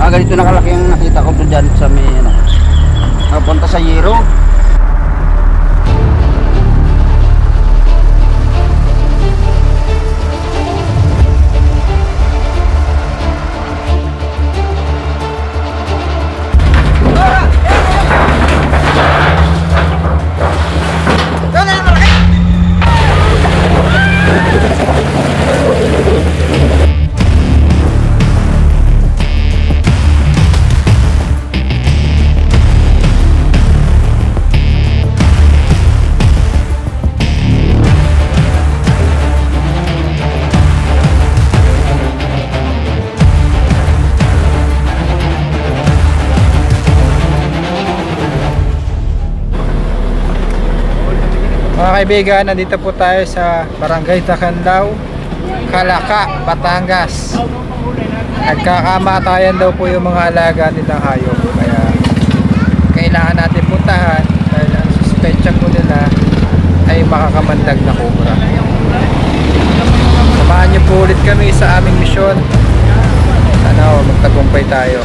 Ganito na kalaki ang nakita ko to dyan sa may ano, napunta sa Yero. Mga kaibigan, nandito po tayo sa Barangay Tacanlao, Calaca, Batangas. Nagkakamatayan daw po yung mga alaga nilang hayop. Kaya kailangan natin puntahan dahil ang suspetsya po nila ay makakamandag na cobra. Samahan niyo po ulit kami sa aming misyon. Sana magtagumpay tayo.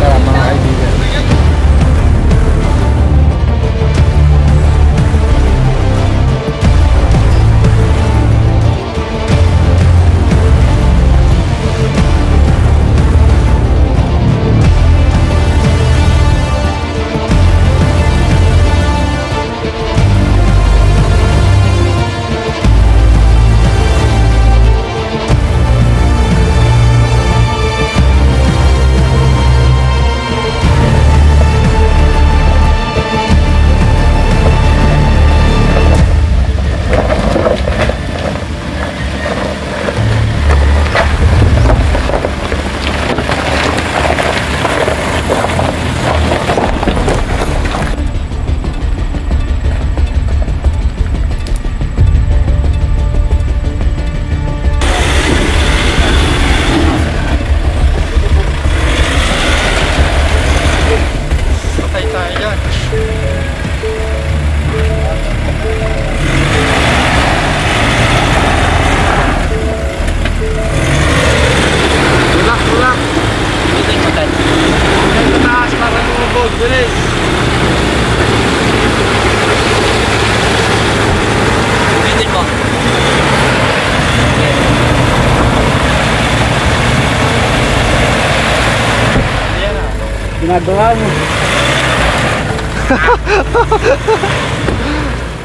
Tara mga kaibigan. Ginagawa mo.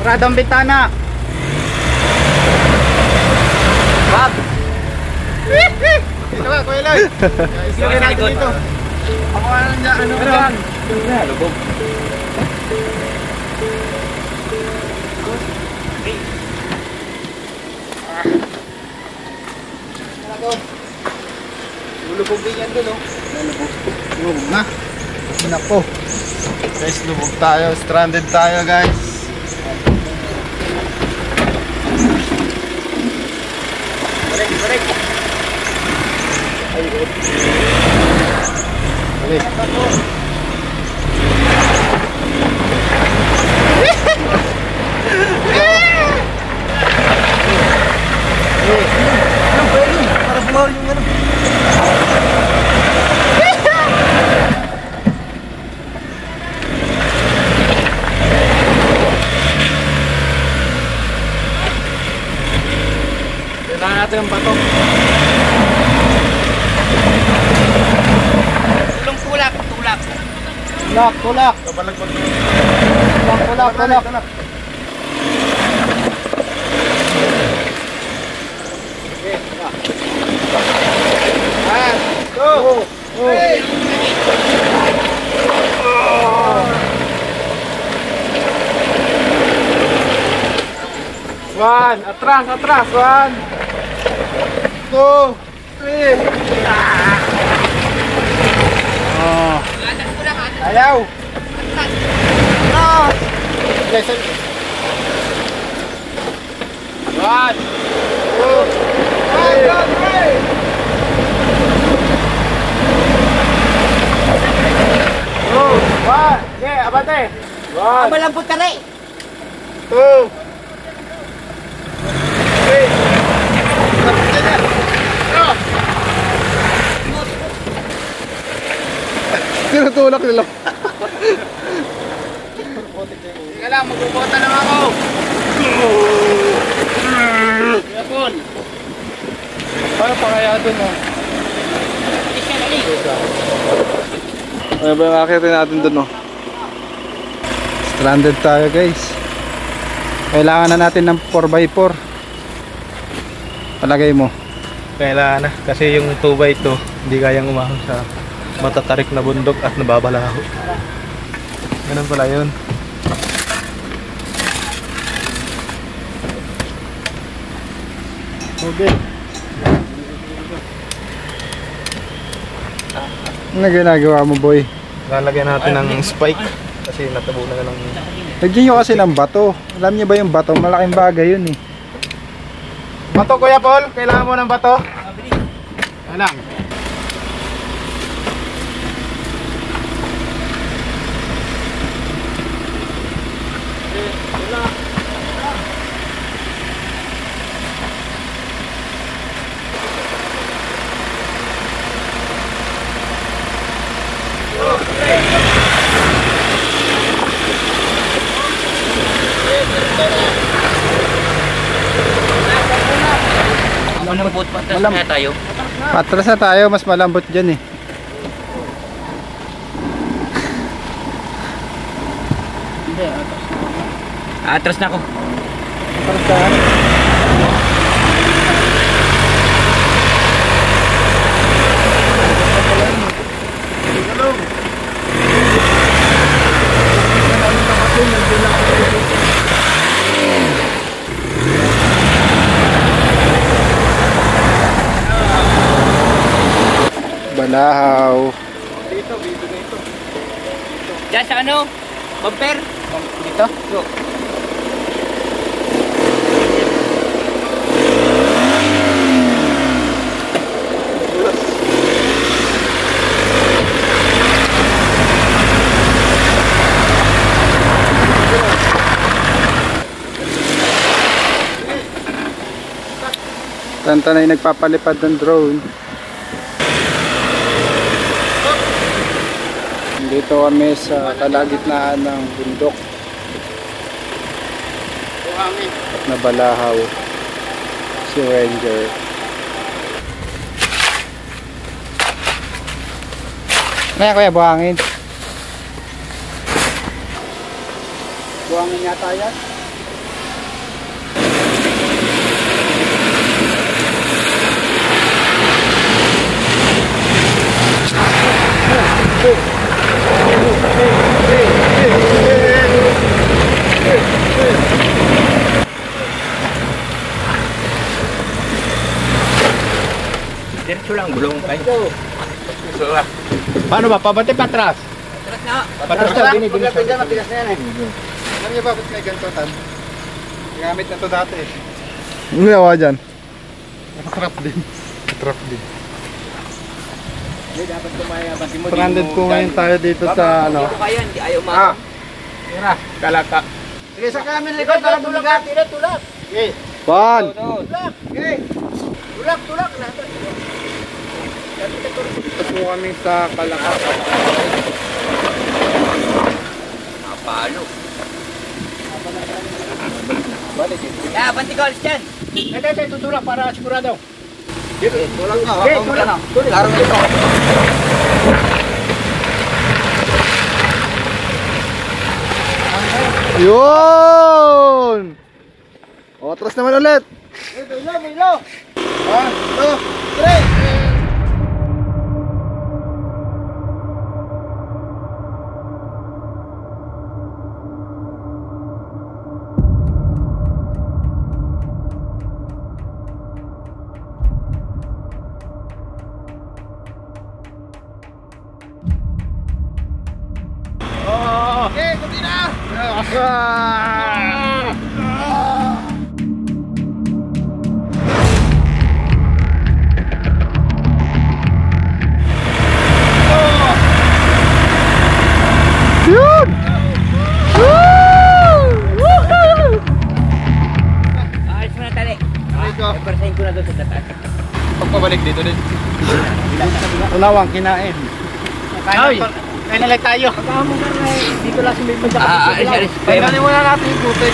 Radang bitana. Bob. Dito ba, Kuya Lloyd? Isilagay natin dito. Ako ano dyan, ano dyan? Lubog. Lubog din yan doon, oh. Lubog na. Ito na po. Guys, lubog tayo. Stranded tayo, guys. Balik, balik. Balik. Para bumawal yung ano. Kailangan natin yung bato. Tulak, tulak. Tulak, tulak. Tulak, tulak, tulak, tulak. One, atras, atras, 1, 2, 3. Oh. Ayaw. No. Listen. 1, 2, 3. Oh, 1. Okay, abante. 1. Malambot ka rin. 2. tinutulak nila. Teka lang, magbubota lang ako. Yapon. Paano pa kaya doon oh? Ano ba yung akitin natin doon oh? Stranded tayo guys. Kailangan na natin ng 4x4. Palagay mo. Kailangan na kasi yung 2x2 hindi kayang umahon sa matatarik na bundok at nababalaho. Ganun pala yun. Okay. Ano ginagawa mo boy? Lalagyan natin ng spike kasi natabunan na ng... Lagyan nyo kasi ng bato. Alam niyo ba yung bato? Malaking bagay yun eh. Bato Kuya Paul, kailangan mo ng bato? Alang. Malambot, patras na tayo. Patras na tayo, mas malambot dyan eh. Atras na ako. Balahaw. Diyan sa ano? Bumper? Dito? Yo. Tanta na yung nagpapalipad ng drone. Dito kami sa kalagitnaan ng bundok at nabalahaw si Ranger. Kaya kuya, buhangin. Buhangin yata yan. Diretso lang, gulong kayo. Paano ba? Pabati patras. Atras na. Patras na. Matigas na yan eh. Alam niyo ba ba't may ganito tan? Gamit na to dati eh. Ano yawa dyan? Trap din. Trap din. Dapat kumaya. Stranded po ngayon tayo dito sa ano. Hindi ko kaya, hindi ayaw ma. Tira, kalaka. Sige sa kamin likod para bumugat. Tulak. Okay. Pan! Okay. Tulak. Ito po kami sa Kalaka. Napalo. Ya, banti ko alis dyan. Ito, tutulak para sigurado. Walang nga. Okay, tulak. Laro ito. Yun! O, atras naman ulit. Milo. 1, 2, 3. Okay, kunti na. Yun! Alis mo na tali. Pagparasahin ko na doon sa tatas. Pagpabalik dito din. Unawang kinain. Ay! Kaya nalang tayo. Pagkamo ka na eh. Dito lang si may pagkakit. Sorry. Pagkanin muna natin yung putik.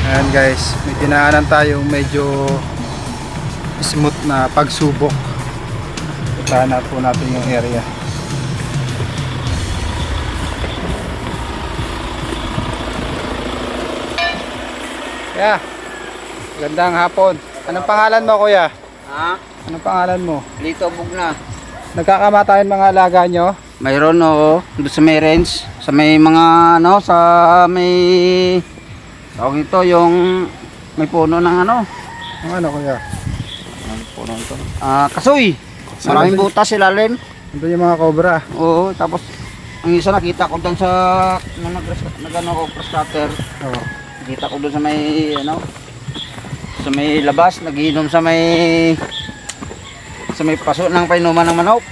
Ayan guys, may dinaanan tayong medyo smooth na pagsubok. Puntahan na po natin yung area. Kuya, magandang hapon. Anong pangalan mo kuya? Ha? Anong pangalan mo? Lito Bugna. Nagkakamatayan mga alaga nyo? Mayroon o doon sa may range, sa may mga ano, sa may tawag ito yung may puno ng ano. Ang ano kuya? Ano puno ito? Kasoy. Maraming butas ilalim. Ito yung mga cobra. Oo, tapos ang isa nakita ko doon sa nagano ko prostater. Oo. Nakita ko doon sa may ano, sa may labas, nagiinom sa may paso ng painuman ng manok.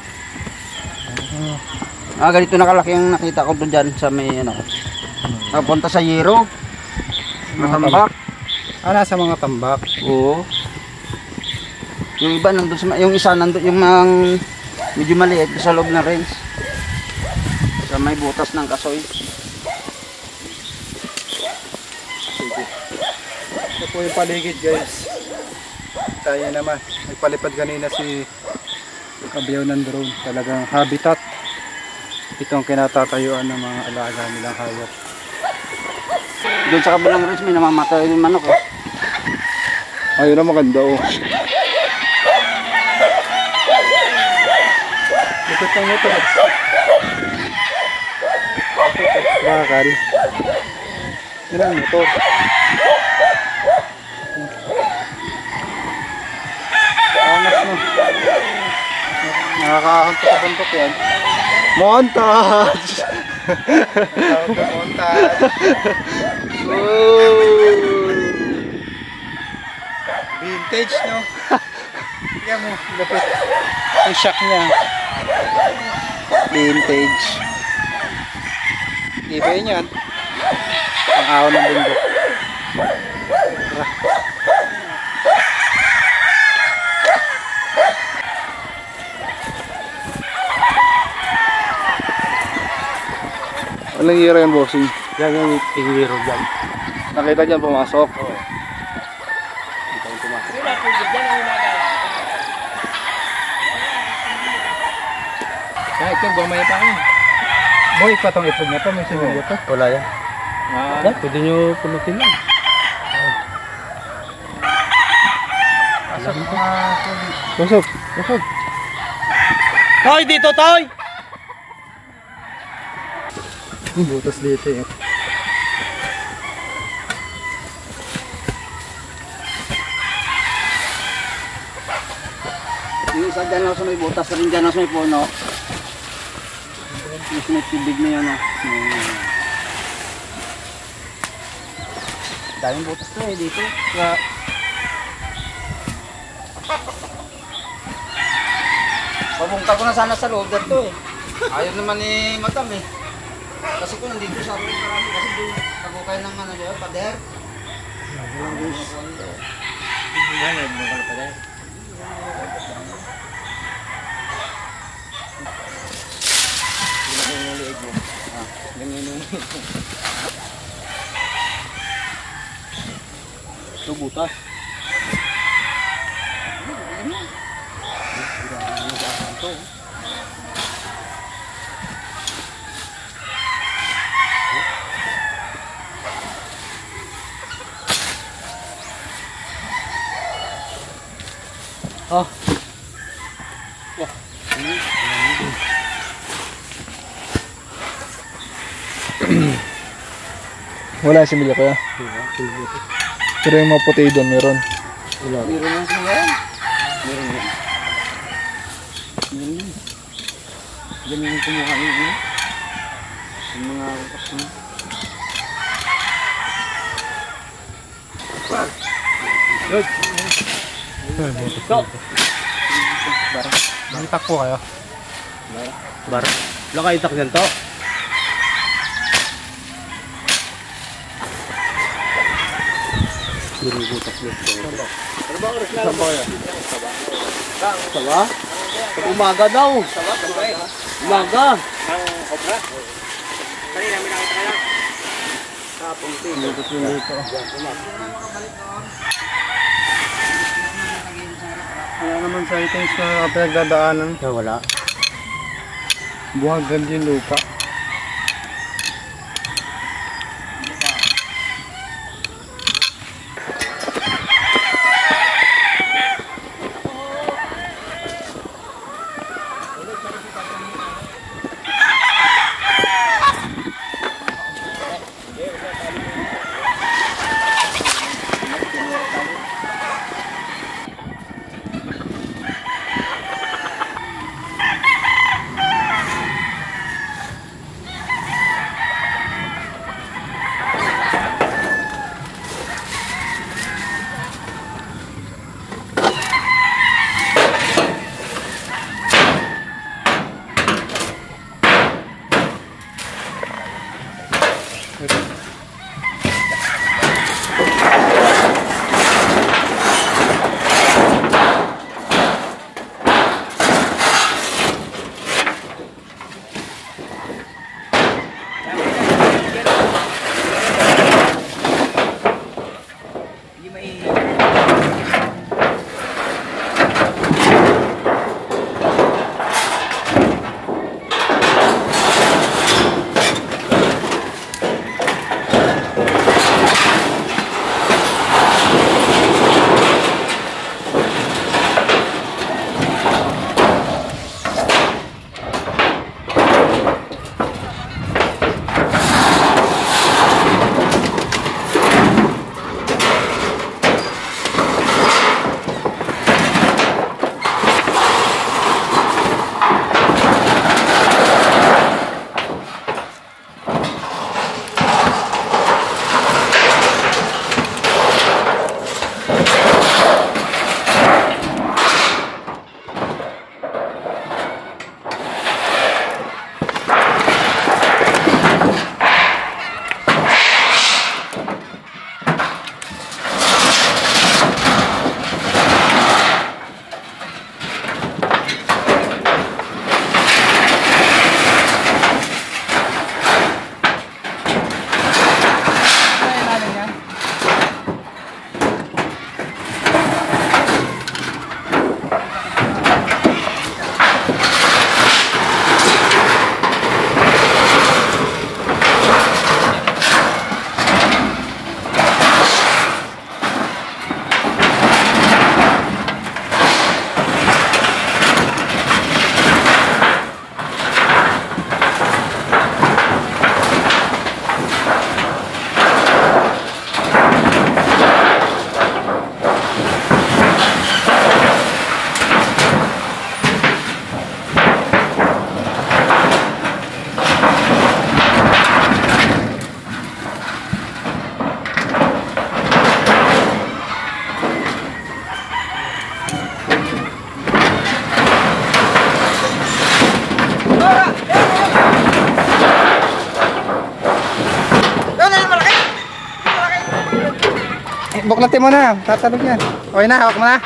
Ganito nakalaki yung nakita ko doon dyan sa may ano. Napunta sa Yero. Matambak. Nasa mga tambak. Oo. Yung iba nandun sa yung isa nandun yung medyo maliit sa loob ng range. Sa may butas ng kasoy. Ito po yung paligid guys. Tayo naman. Nagpalipad kanina si kabiyaw ng drone. Talagang habitat. Ito ang kinatatayuan ng mga alaga nilang hayop. Doon sa kabilang range may namamatay yung manok. Ayun na maganda oh. Likot ng motor. Bakal. Yan ang motor. Angas no. Nakakahanto sa buntok yan. Montage! Montage! Vintage no? Tignan mo, lapit. Ang shock niya. Vintage. Iba yun yan. Ang ahon ng bundok. Walang hira yan bossing. Yan yung hihiro dyan. Nakita dyan pumasok. Ito, gumay pa kayo. Boy, patong itlog na to. May sinulog to. Wala yan. Yan, pwede nyo pulutin lang. Pasok. Pasok. Toy, dito, Toy! Butas dito eh. Yung isa dyan lang sa may butas rin dyan lang sa may puno. Yung may tubig na yan. Daming butas na eh dito. Kaya pabungkal ko na sana sa loob dito eh. Ayaw naman ni Madam eh. Kasi ko nandito sa loob marami kasi doon pagukay ng ano dyan, pader. Ito butas. Oh. Wala si Milya kuya. Pero yung mga puti doon, meron. Meron yan sila yan. Meron yan. Yan. Diyan yung kumuha yun. Yung mga kasama. Itak po kayo. Bar. Wala kayo itak dyan to? Saba? Umaga daw. Umaga. Wala naman sa items na pinagdadaanan. Wala. Buhagan yung lupa. Buklatin mo na, tatalog yan. Okay na, hawak mo na.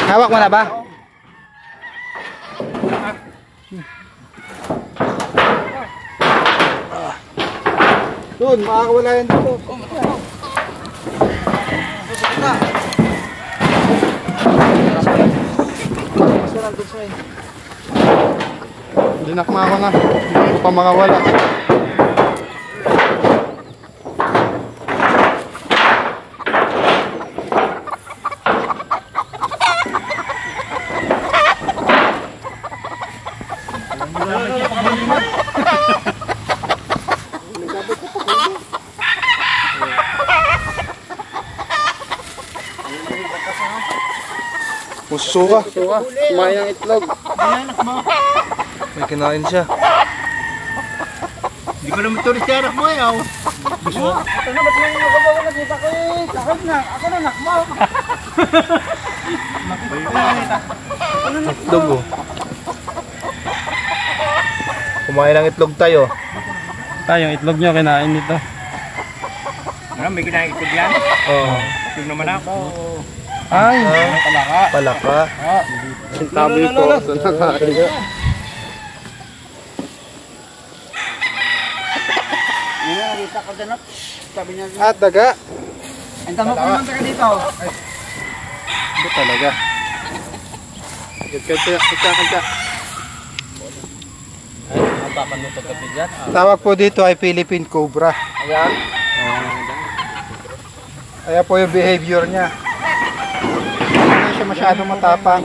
Hawak mo na ba? Doon, makakawala yan dito. Dinakma ako na. Hindi ko pa makawala. Pusuka. Kumain ng itlog. May kinain siya. Hindi ko naman turis yung anak mo eh. Ito na, ba't may nagagawa na dito ko eh? Sakot na, ako na nakmaw. Itlog oh. Kumain ng itlog tayo. Yung itlog nyo, kinain nito. May kinain itlog yan? Oo. Yung naman ako. Ay, Palaka. tabi po. Ano, nakita ko dyan. Sabi niya, At daga. ang tama ko naman taga dito. Ito talaga. Kaya. Tawag po dito ay Philippine Cobra. Ayan. Kaya po yung behavior niya. Hindi siya masyadong matapang.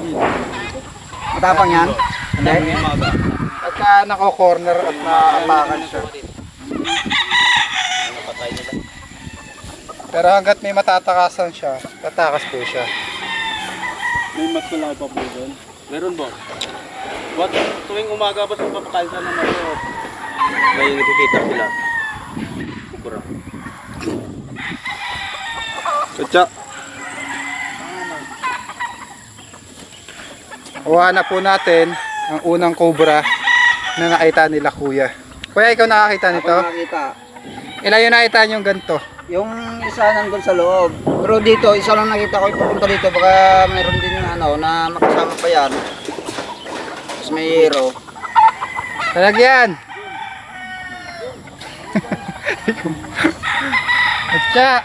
Matapang yan? Hindi. Pagka nako-corner at naapakan siya. Pero hanggat may matatakasan siya, tatakas po siya. May mas malaki pa po doon. Meron ba? What? Tuwing umaga ba sa papakain ka naman ito? May nakikita sila. Kubra. Kutsa. Kuha na po natin ang unang cobra na nakita nila kuya. Kuya, ikaw nakakita nito? Ako nakita. Ilan yung nakita nyo ganito? Yung isa nandun sa loob. Pero dito, isa lang nakita ko ipupunta dito. Baka mayroon din ano, na makasama pa yan. Tapos may hero. Talagyan! Kutsa!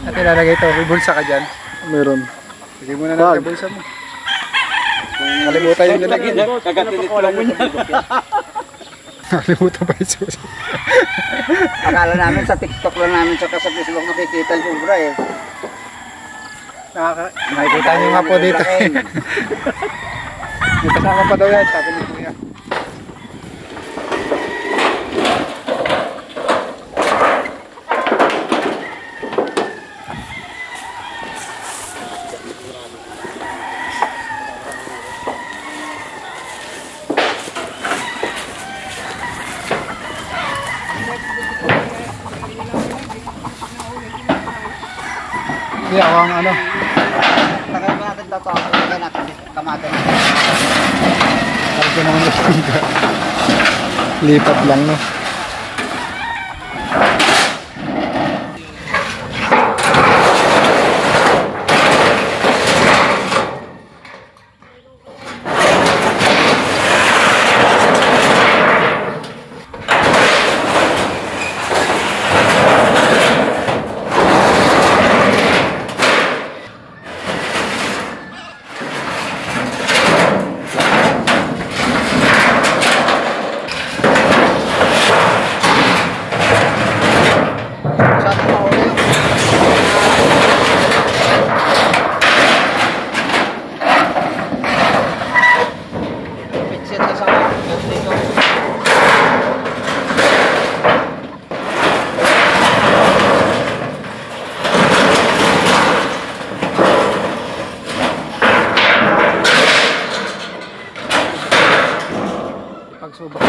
At ilalagay ito, may bulsa ka dyan. Meron. Sige mo na lang yung bulsa mo. Kalimutan yung nilagay. Kagatin ito lang mo niya. Kalimutan pa yung susi. Akala namin sa TikTok lang namin sa Facebook nakikita yung cobra eh. Nakikita nyo nga po dito. May kasama pa daw yan, sabi ni Kuya. Hindi ako ang ano. Tagay mo natin ito. Tagay natin. Kamate natin. Parang ko naman yung lipat lang no. Pagsubok.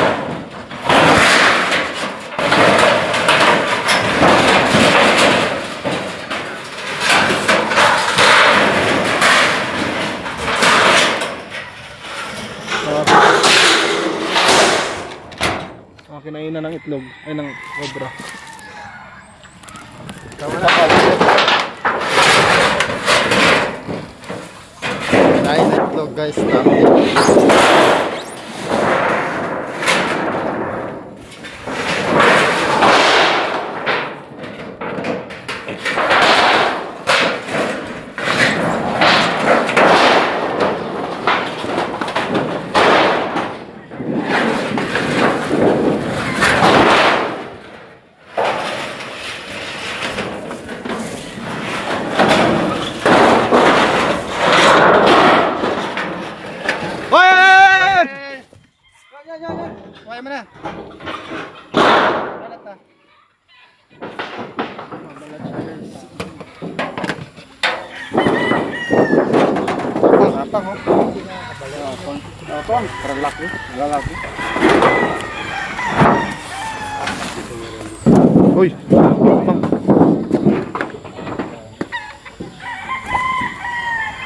Kinainan ng itlog. Ay, ng cobra. Kinain na itlog guys. Dami. Kaya mo na. Kalat na. Tapang oh. Tapang, lalaki. Lalaki. Uy, tapang.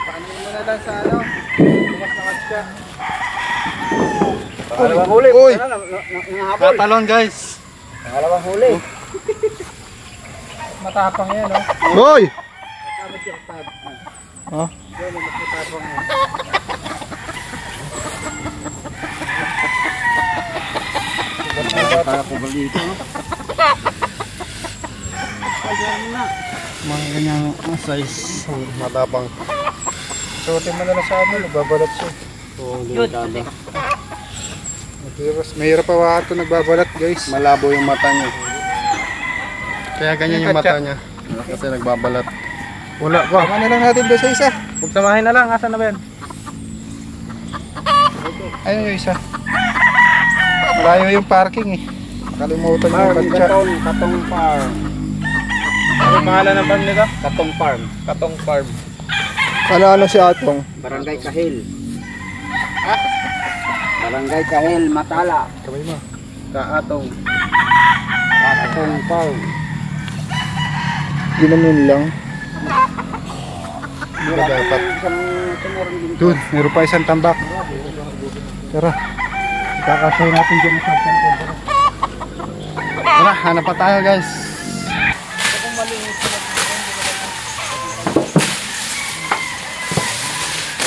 Paano mo na lang sa ano? Bukas na siya. Pangalawang huli. Uy. Nangahabol. Tatalon guys. Pangalawang huli. Matapang yan, no? Uy! Kamot yung tab. Oh. Yan, matapang yan. Para po balito. Mga ganyang size. Matapang. Suotin mo na lang sa ano, nagbabalat siya. Mahirap pa ito nagbabalat guys. Malabo yung mata niya. Kaya ganyan yung mata niya. Kasi nagbabalat. Wala pa. Tama na lang natin doon sa isa. Pagsamahin na lang. Asan na ba yan? Ayun yung isa. Malayo yung parking eh. Kalimutan yung kantsa. Katong farm. Ano pangalan ng farm nito? Katong farm. Katong farm. Ano si Atong? Barangay Kahil. Barangay Kahil, Matala. Kamay mo. Kaatong. Katong farm. Ginamin lang. Dapat. Isang tumurong din. Doon, meron pa isang tambak. Tara. Kakasay natin dyan sa tambak. Tara, hanap pa tayo guys.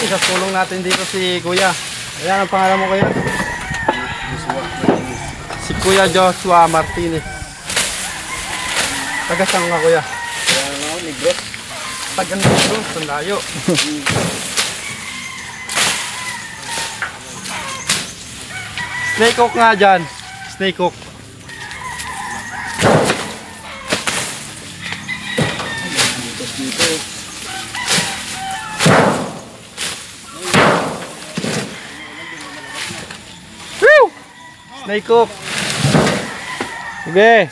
Isa tulong natin dito si Kuya. Ayan ang pangalan mo Kuya? Si Kuya Joshua Martinez. Taga saan ka Kuya? Negros. Taga Negros, sandayo. Snake hook nga dyan. Snake hook. Woo! Snake hook. Sige.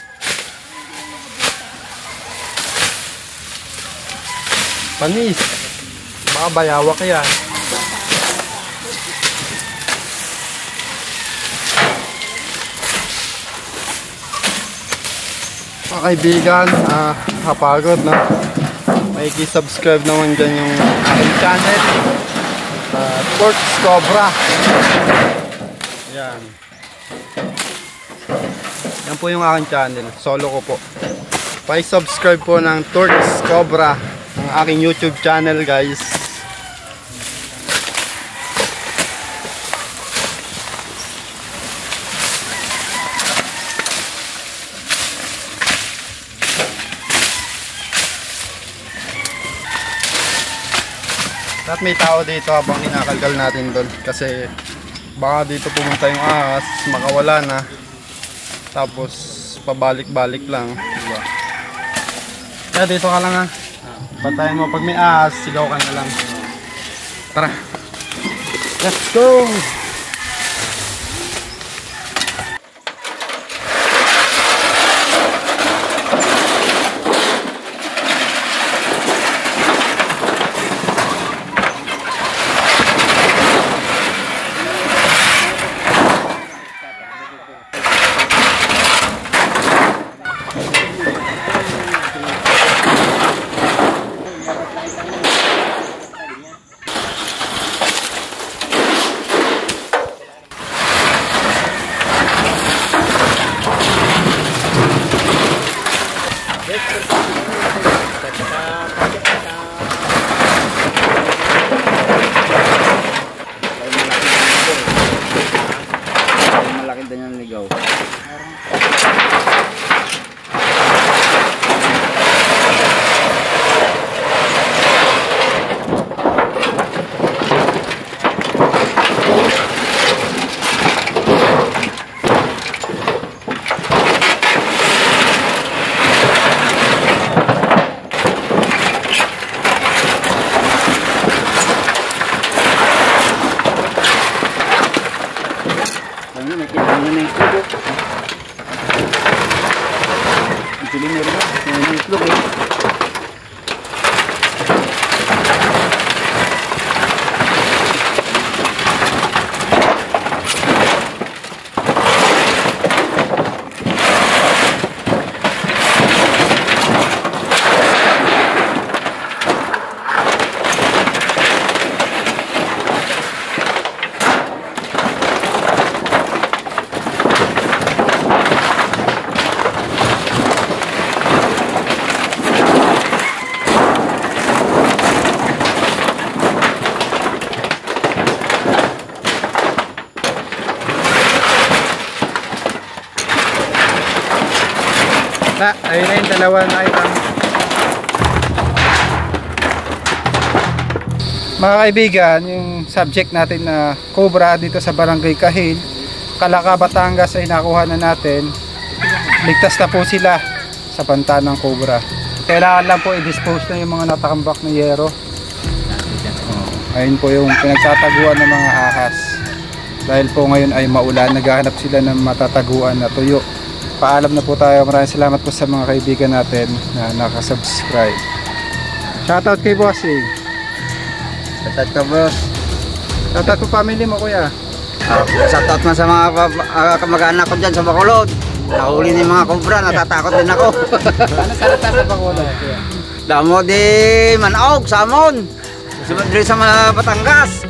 Panis. Baka bayawak yan. Mga kaibigan, kapagod na. May subscribe naman dyan yung aking channel. Torch Cobra. Yan. Yan po yung aking channel. Solo ko po. Pa-subscribe po ng Torch Cobra. Ang aking YouTube channel guys. At may tao dito habang inakalkal natin doon kasi baka dito pumunta yung ahas, makawala na tapos pabalik-balik lang, diba? Kaya dito ka lang ha. Bantayan mo pag may ahas, sigaw ka na lang. Tara. Let's go. Malaki din yung ligaw. Ayun na yung dalawang item. Mga kaibigan, yung subject natin na cobra dito sa Barangay Kahil, Calaca, Batangas ay nakuha na natin. Ligtas na po sila sa banta ng cobra. Kailangan lang po i-dispose na yung mga natakambak na yero. Ayun po yung pinagtataguan ng mga ahas. Dahil po ngayon ay maulan, naghahanap sila ng matataguan na tuyo. Paalam na po tayo. Maraming salamat po sa mga kaibigan natin na nakasubscribe. Shoutout kay Bossing. Shoutout ka, boss. Shoutout po family mo, kuya. Shoutout man sa mga kamag-anak ko dyan sa Bacolod. Nahuli ni mga cobra, natatakot din ako. Ano salita sa Bacolod, kuya? Damo di Manaog, Samon. Sa Batangas.